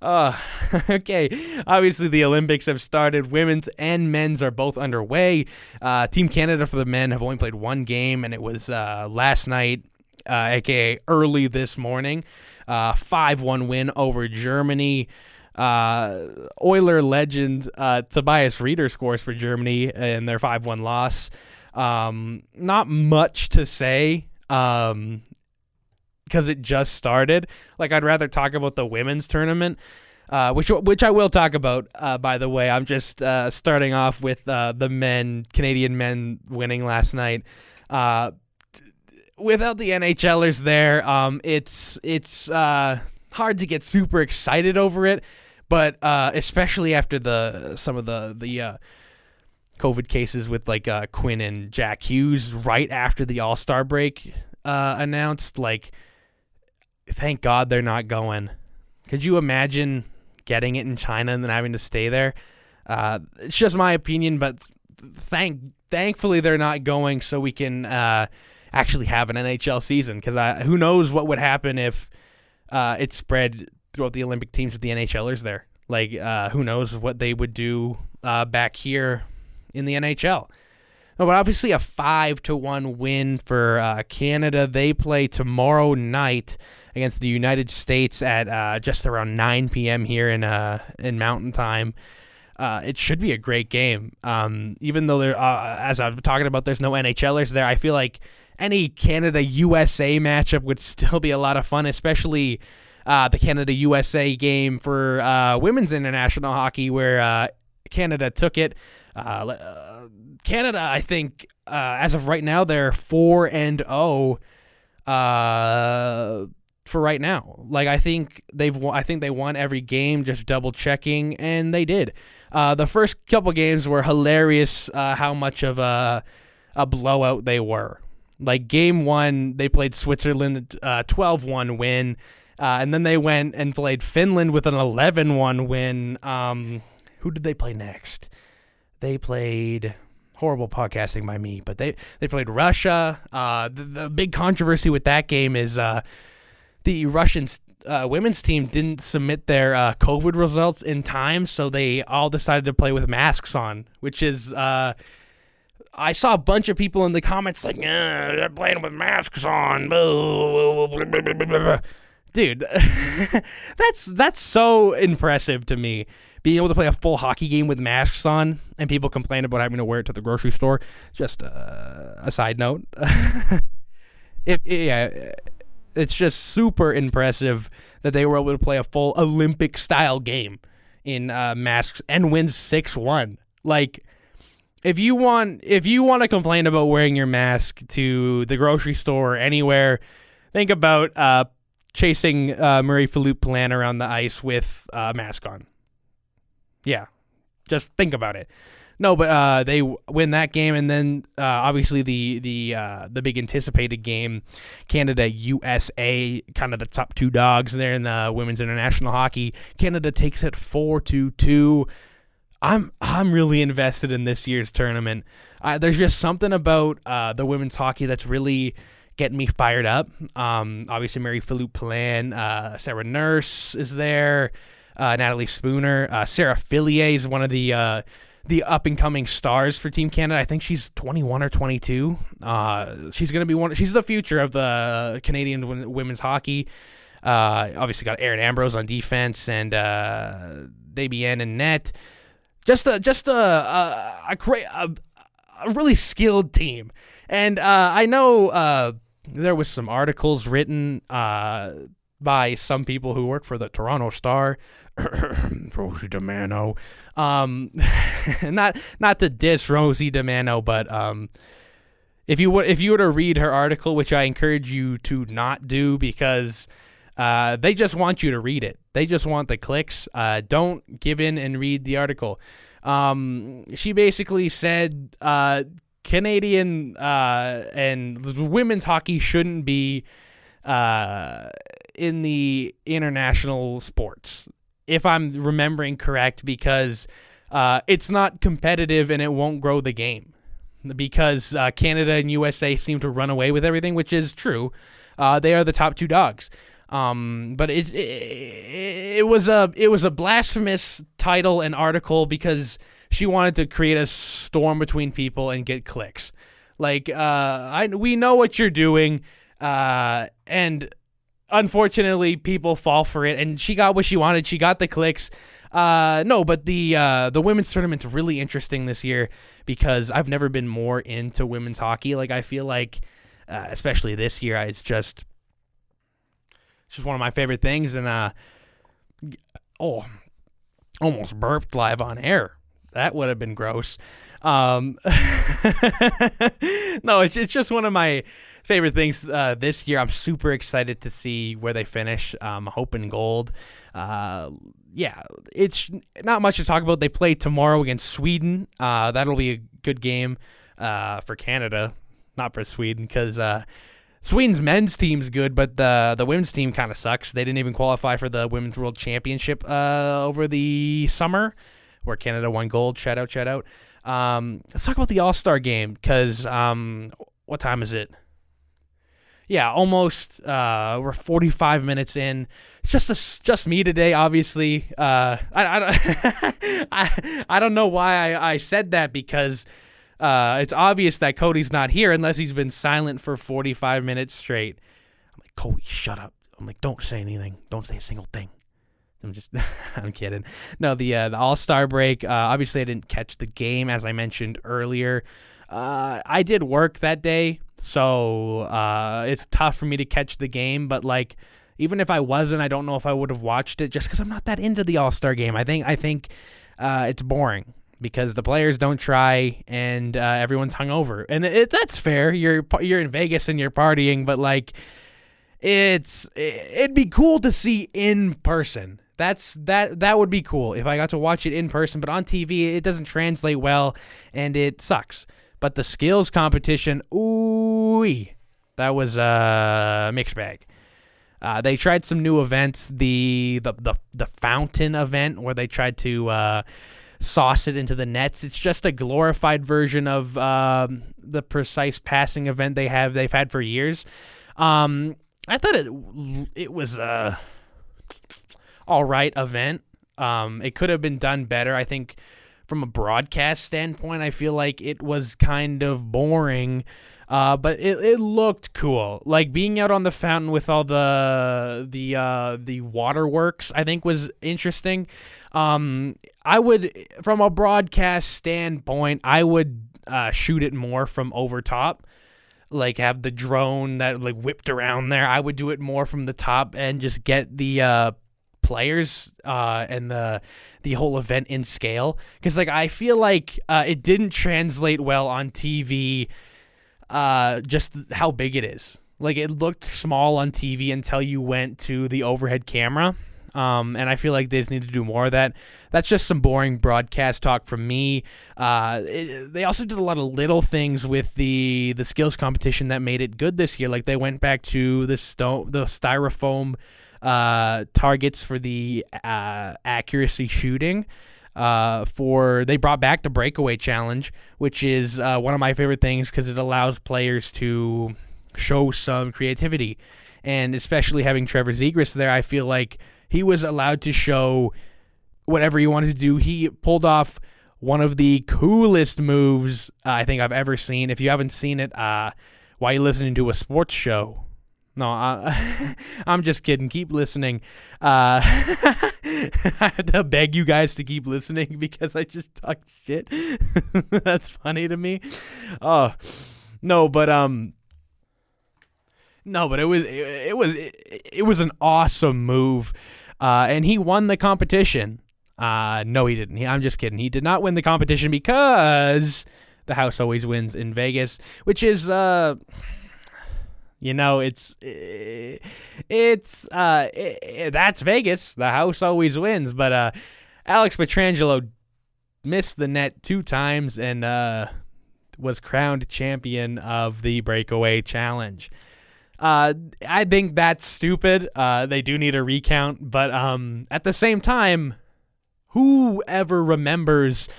Okay. Obviously, the Olympics have started. Women's and men's are both underway. Team Canada for the men have only played 1 game, and it was last night, aka early this morning. 5-1 win over Germany. Oiler legend Tobias Rieder scores for Germany in their 5-1 loss. Not much to say. Because it just started. Like, I'd rather talk about the women's tournament, which I will talk about, by the way. I'm just starting off with the Canadian men winning last night. Without the NHLers there, it's hard to get super excited over it, but especially after some of the COVID cases with, like, Quinn and Jack Hughes right after the All-Star break announced, like, thank God they're not going. Could you imagine getting it in China and then having to stay there? It's just my opinion, but thankfully they're not going, so we can actually have an NHL season, because who knows what would happen if it spread throughout the Olympic teams with the NHLers there. Like, who knows what they would do back here in the NHL. No, but obviously a 5-1 win for Canada. They play tomorrow night against the United States at just around 9 p.m. here in Mountain Time. It should be a great game. Even though there, as I was talking about, there's no NHLers there, I feel like any Canada-USA matchup would still be a lot of fun, especially the Canada-USA game for women's international hockey, where Canada took it. Canada, I think, as of right now, they're 4-0 for right now. Like, I think they won every game, just double checking, and they did. The first couple games were hilarious, how much of a blowout they were. Like, game 1, they played Switzerland, 12-1 win, and then they went and played Finland with an 11-1 win. Who did they play next? They played, horrible podcasting by me, but they played Russia. The big controversy with that game is the Russian women's team didn't submit their COVID results in time, so they all decided to play with masks on, which is, I saw a bunch of people in the comments like, they're playing with masks on. Dude, that's so impressive to me. Being able to play a full hockey game with masks on, and people complain about having to wear it to the grocery store. Just a side note. It's just super impressive that they were able to play a full Olympic-style game in masks and win 6-1. Like, if you want to complain about wearing your mask to the grocery store or anywhere, think about chasing Marie-Philippe Poulin around the ice with a mask on. Yeah, just think about it. No, but they win that game, and then obviously the big anticipated game, Canada USA, kind of the top two dogs there in the women's international hockey. Canada takes it 4-2. I'm really invested in this year's tournament. There's just something about the women's hockey that's really getting me fired up. Obviously Marie-Philippe Poulin, Sarah Nurse is there. Natalie Spooner, Sarah Fillier is one of the up-and-coming stars for Team Canada. I think she's 21 or 22. She's going to be she's the future of the Canadian women's hockey. Obviously got Erin Ambrose on defense and Debian in net. Just a really skilled team. And I know there was some articles written by some people who work for the Toronto Star, Rosie DiMano. Not to diss Rosie DiMano, but if you were to read her article, which I encourage you to not do, because they just want you to read it. They just want the clicks. Don't give in and read the article. She basically said Canadian and women's hockey shouldn't be in the international sports, if I'm remembering correct, because it's not competitive and it won't grow the game, because Canada and USA seem to run away with everything, which is true. They are the top two dogs. But it was a blasphemous title and article because she wanted to create a storm between people and get clicks. Like, we know what you're doing, and unfortunately people fall for it, and she got what she wanted. She got the clicks. No, but the women's tournament's really interesting this year because I've never been more into women's hockey. Like, I feel like, especially this year, it's just one of my favorite things. And almost burped live on air. That would have been gross. No, it's just one of my favorite things this year. I'm super excited to see where they finish. Hoping gold. Yeah, it's not much to talk about. They play tomorrow against Sweden. That'll be a good game for Canada, not for Sweden, because Sweden's men's team's good, but the women's team kind of sucks. They didn't even qualify for the Women's World Championship over the summer, where Canada won gold. Shout out. Let's talk about the All-Star game, because what time is it? yeah, almost. We're 45 minutes in. It's just me today, obviously. I don't know why I said that, because it's obvious that Cody's not here unless he's been silent for 45 minutes straight. I'm like, Cody, shut up. I'm like, don't say anything. Don't say a single thing. I'm kidding. No, the All-Star break, obviously I didn't catch the game, as I mentioned earlier. I did work that day, so it's tough for me to catch the game, but like, even if I wasn't, I don't know if I would have watched it, just because I'm not that into the All-Star game. I think it's boring because the players don't try and everyone's hungover, and that's fair. You're in Vegas and you're partying, but like, it'd be cool to see in person. That would be cool if I got to watch it in person, but on TV it doesn't translate well and it sucks. But the skills competition, ooh, that was a mixed bag. They tried some new events, the fountain event, where they tried to sauce it into the nets. It's just a glorified version of the precise passing event they've had for years. I thought it was a all right event. It could have been done better. I think from a broadcast standpoint, I feel like it was kind of boring, but it looked cool. Like being out on the fountain with all the waterworks, I think was interesting. I would, from a broadcast standpoint, I would shoot it more from over top. Like have the drone that like whipped around there. I would do it more from the top and just get the players and the whole event in scale, because like I feel like it didn't translate well on TV, just how big it is. Like it looked small on TV until you went to the overhead camera, and I feel like they just need to do more of that. That's just some boring broadcast talk from me. They also did a lot of little things with the skills competition that made it good this year. Like they went back to the styrofoam targets for the accuracy shooting. They brought back the Breakaway challenge, which is one of my favorite things because it allows players to show some creativity. And especially having Trevor Zegras there, I feel like he was allowed to show whatever he wanted to do. He pulled off one of the coolest moves I think I've ever seen. If you haven't seen it, why are you listening to a sports show? No, I'm just kidding. Keep listening. I have to beg you guys to keep listening because I just talk shit. That's funny to me. Oh, no, but it was an awesome move, and he won the competition. No, he didn't. I'm just kidding. He did not win the competition because the house always wins in Vegas, which is that's Vegas. The house always wins. But Alex Pietrangelo missed the net 2 times and was crowned champion of the Breakaway Challenge. I think that's stupid. They do need a recount, but at the same time, who ever remembers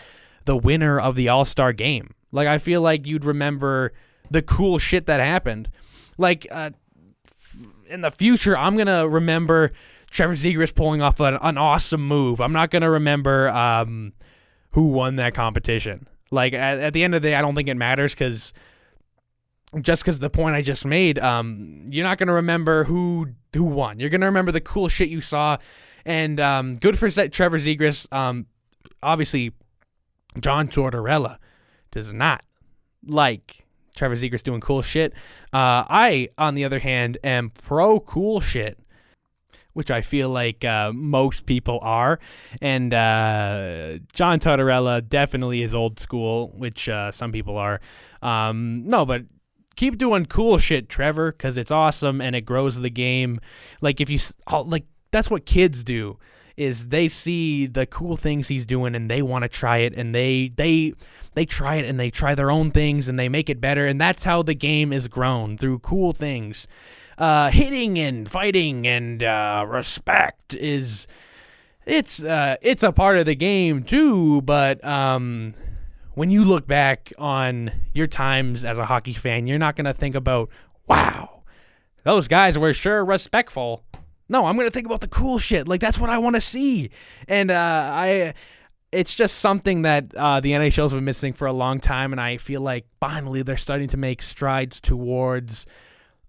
the winner of the All-Star game? Like, I feel like you'd remember the cool shit that happened. Like, in the future, I'm going to remember Trevor Zegras pulling off an awesome move. I'm not going to remember who won that competition. Like, at the end of the day, I don't think it matters because the point I just made, you're not going to remember who won. You're going to remember the cool shit you saw. And good for Trevor Zegras. Obviously, John Tortorella does not like Trevor Zegras doing cool shit. I, on the other hand, am pro cool shit, which I feel like most people are. And John Tortorella definitely is old school, which some people are. No, but keep doing cool shit, Trevor, because it's awesome and it grows the game. Like if you like, that's what kids do. Is they see the cool things he's doing and they want to try it, and they try it and they try their own things and they make it better, and that's how the game is grown, through cool things. Hitting and fighting and respect it's a part of the game too, but when you look back on your times as a hockey fan, you're not going to think about, wow, those guys were sure respectful. No, I'm going to think about the cool shit. Like, that's what I want to see. And it's just something that the NHL's been missing for a long time, and I feel like finally they're starting to make strides towards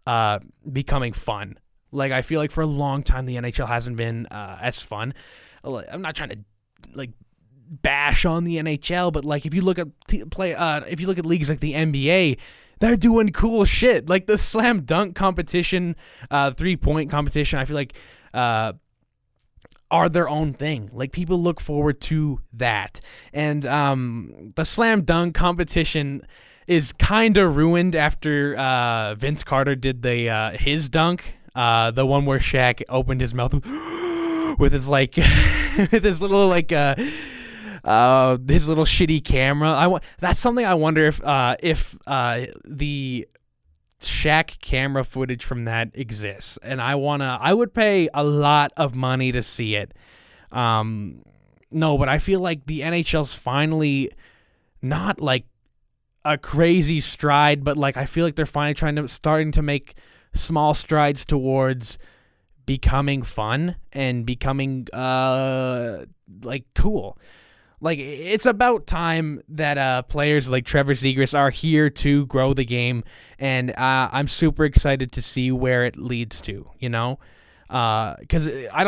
becoming fun. Like, I feel like for a long time the NHL hasn't been as fun. I'm not trying to like bash on the NHL, but like if you look at if you look at leagues like the NBA, they're doing cool shit. Like the slam dunk competition, 3-point competition, I feel like are their own thing. Like people look forward to that. And the slam dunk competition is kind of ruined after Vince Carter did the his dunk, the one where Shaq opened his mouth with his like with his little like his little shitty camera. That's something I wonder if the Shaq camera footage from that exists, and I would pay a lot of money to see it. No, but I feel like the NHL's finally not like a crazy stride, but like I feel like they're finally starting to make small strides towards becoming fun and becoming like cool. Like, it's about time that players like Trevor Zegras are here to grow the game, and I'm super excited to see where it leads to, you know? Because I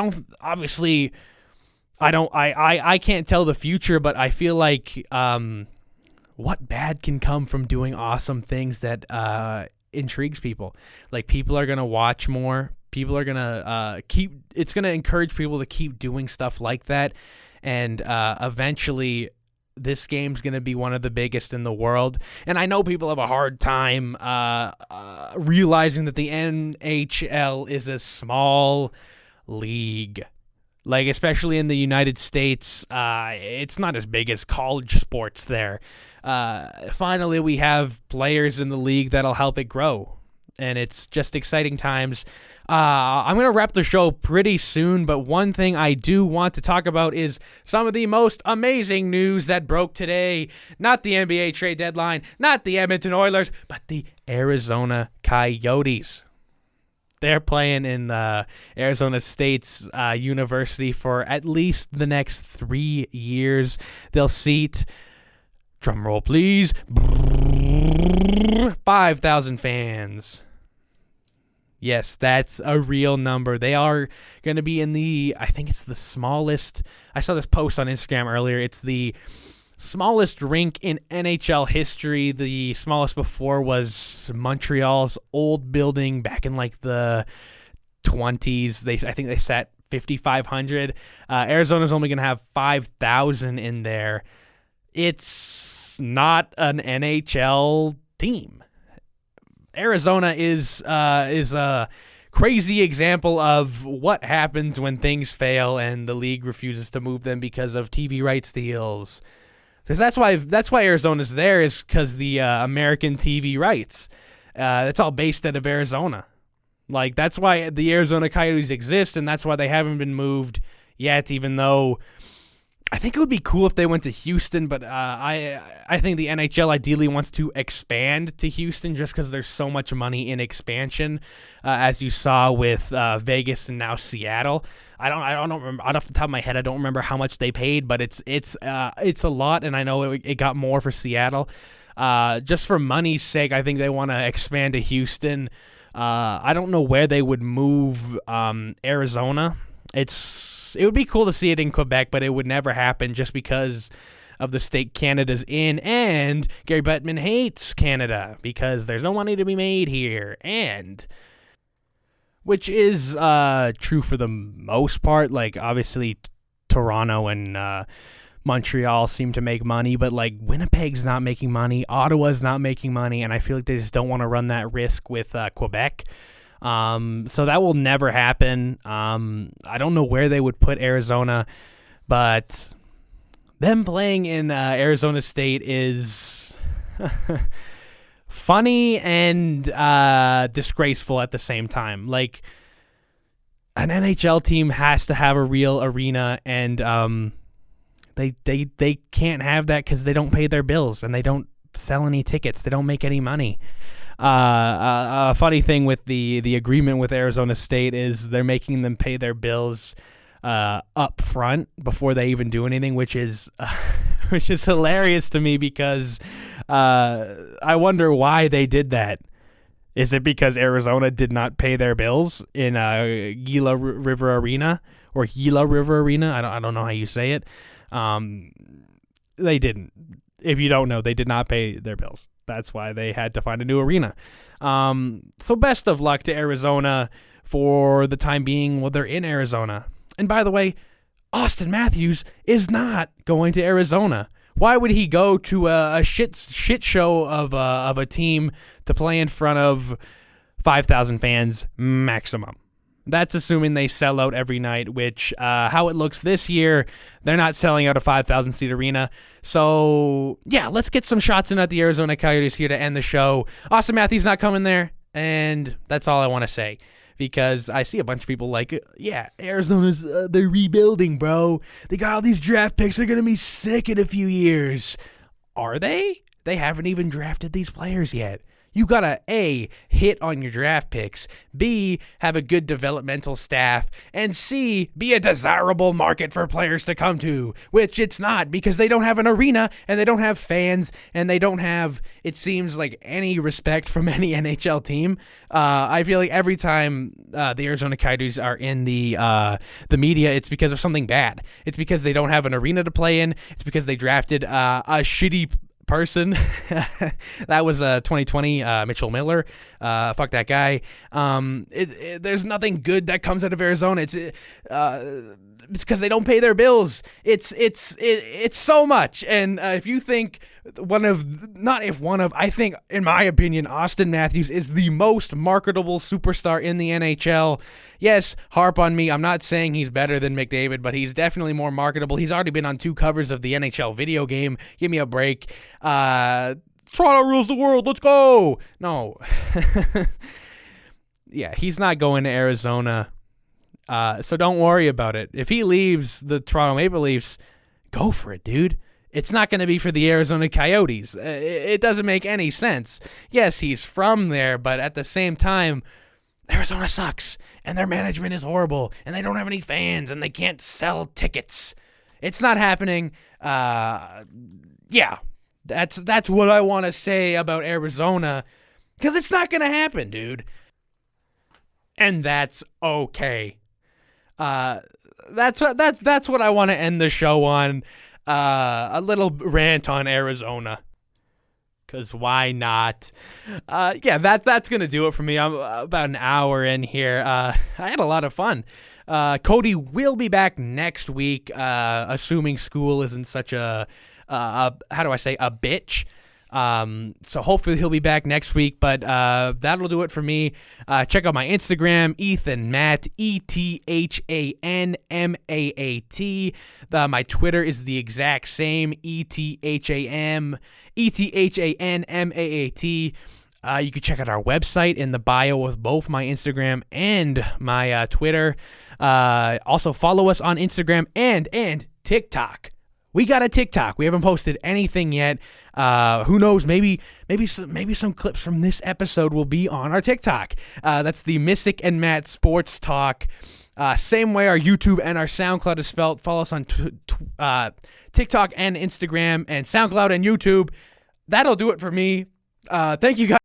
can't tell the future, but I feel like what bad can come from doing awesome things that intrigues people. Like, people are going to watch more. People are going to it's going to encourage people to keep doing stuff like that. And eventually, this game's going to be one of the biggest in the world. And I know people have a hard time realizing that the NHL is a small league. Like, especially in the United States, it's not as big as college sports there. Finally, we have players in the league that'll help it grow. And it's just exciting times. I'm going to wrap the show pretty soon, but one thing I do want to talk about is some of the most amazing news that broke today. Not the NBA trade deadline, not the Edmonton Oilers, but the Arizona Coyotes. They're playing in Arizona State's university for at least the next 3 years. They'll seat, drum roll please, 5,000 fans. Yes, that's a real number. They are going to be in I think it's the smallest. I saw this post on Instagram earlier. It's the smallest rink in NHL history. The smallest before was Montreal's old building back in like the 20s. I think they sat 5,500. Arizona's only going to have 5,000 in there. It's not an NHL team. Arizona is a crazy example of what happens when things fail and the league refuses to move them because of TV rights deals. Because that's why Arizona's there, is because the American TV rights. It's all based out of Arizona. Like, that's why the Arizona Coyotes exist, and that's why they haven't been moved yet, even though I think it would be cool if they went to Houston, but I think the NHL ideally wants to expand to Houston just because there's so much money in expansion, as you saw with Vegas and now Seattle. I don't remember, off the top of my head, I don't remember how much they paid, but it's a lot, and I know it got more for Seattle. Just for money's sake, I think they want to expand to Houston. I don't know where they would move Arizona. It would be cool to see it in Quebec, but it would never happen just because of the state Canada's in, and Gary Bettman hates Canada because there's no money to be made here, and which is true for the most part. Like, obviously, Toronto and Montreal seem to make money, but like Winnipeg's not making money, Ottawa's not making money, and I feel like they just don't want to run that risk with Quebec. So that will never happen. I don't know where they would put Arizona, but them playing in Arizona State is funny and disgraceful at the same time. Like, an NHL team has to have a real arena, and they can't have that because they don't pay their bills and they don't sell any tickets. They don't make any money. A funny thing with the agreement with Arizona State is they're making them pay their bills up front before they even do anything, which is hilarious to me because I wonder why they did that. Is it because Arizona did not pay their bills in Gila River Arena or Gila River Arena? I don't know how you say it. They didn't. If you don't know, they did not pay their bills. That's why they had to find a new arena. So best of luck to Arizona for the time being while they're in Arizona. And by the way, Austin Matthews is not going to Arizona. Why would he go to a shit show of a team to play in front of 5,000 fans maximum? That's assuming they sell out every night, which how it looks this year, they're not selling out a 5,000-seat arena. So, yeah, let's get some shots in at the Arizona Coyotes here to end the show. Austin Matthews not coming there, and that's all I want to say. Because I see a bunch of people like, yeah, Arizona's, they're rebuilding, bro. They got all these draft picks. They're going to be sick in a few years. Are they? They haven't even drafted these players yet. You got to, A, hit on your draft picks, B, have a good developmental staff, and C, be a desirable market for players to come to, which it's not because they don't have an arena and they don't have fans and they don't have, it seems like, any respect from any NHL team. I feel like every time the Arizona Coyotes are in the media, it's because of something bad. It's because they don't have an arena to play in. It's because they drafted a shitty person. That was 2020 Mitchell Miller. Fuck that guy. There's nothing good that comes out of Arizona. It's because they don't pay their bills. It's so much. And if you think I think, in my opinion, Austin Matthews is the most marketable superstar in the NHL. Yes, harp on me. I'm not saying he's better than McDavid, but he's definitely more marketable. He's already been on 2 covers of the NHL video game. Give me a break. Toronto rules the world. Let's go. No. Yeah, he's not going to Arizona. So don't worry about it. If he leaves the Toronto Maple Leafs, go for it, dude. It's not going to be for the Arizona Coyotes. It doesn't make any sense. Yes, he's from there, but at the same time, Arizona sucks, and their management is horrible, and they don't have any fans, and they can't sell tickets. It's not happening. Yeah, that's what I want to say about Arizona, because it's not going to happen, dude. And that's okay. That's what I want to end the show on. A little rant on Arizona. Because why not? Yeah, that's going to do it for me. I'm about an hour in here. I had a lot of fun. Cody will be back next week, assuming school isn't such a bitch. So hopefully he'll be back next week, but that'll do it for me. Check out my Instagram, Ethan Maat, ETHANMAAT. My Twitter is the exact same, ETHANMAAT. You can check out our website in the bio of both my Instagram and my Twitter. Also follow us on Instagram and TikTok. We got a TikTok. We haven't posted anything yet. Who knows? Maybe some clips from this episode will be on our TikTok. That's the Misyk and Maat Sports Talk. Same way our YouTube and our SoundCloud is spelled. Follow us on TikTok and Instagram and SoundCloud and YouTube. That'll do it for me. Thank you guys.